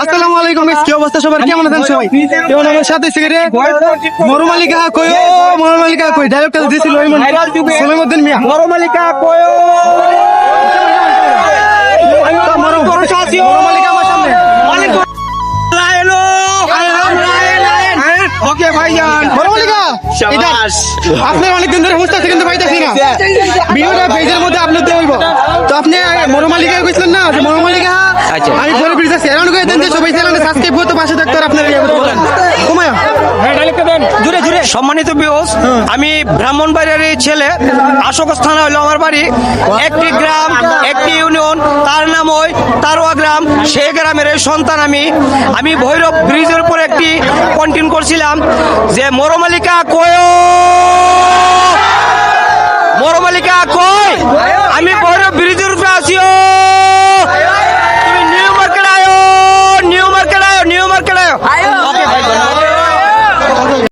আসসালামু আলাইকুম গাইস, কি অবস্থা সবার? কেমন আছেন সবাই? কেমন আমার সাথে সিগারে মরুমালিকা কই, ও মরুমালিকা কই, ডায়লগটা দিছিল ওই মনে সুলাইমউদ্দিন মিয়া। মরমালিকা কয়ো মরুমালিকা আমার সামনে। লাইলো ওকে ভাইজান মরুমালিকা এটা আপনার অনেকদিন ধরে বুঝতেছি কিন্তু পাইতাছি না। ভিডিওটা পেজের মধ্যে আপলোড দিয়ে হইব। তো আপনি মরুমালিকা কইছিলেন না যে মরুমালিকা আমি পরে ব্রিজ আছে এরাউন্ড করে দেন যে সবাই চ্যানেলে সাবস্ক্রাইব করতে পাশে থাকতে আর আপনারা ইয়া করতে বলেন ঘুমায় জুড়ে জুড়ে সম্মানিত ভিউয়ার্স, আমি ব্রাহ্মণবাড়িয়ার ছেলে। আশোকস থানা হলো আমার বাড়ি। একটি গ্রাম, একটি ইউনিয়ন, তার নাম ওই তারোয়া গ্রাম। সেই গ্রামের এই সন্তান আমি ভৈরব ব্রিজের উপর একটি কন্টেন্ট করছিলাম যে মরমালিকা কয়ো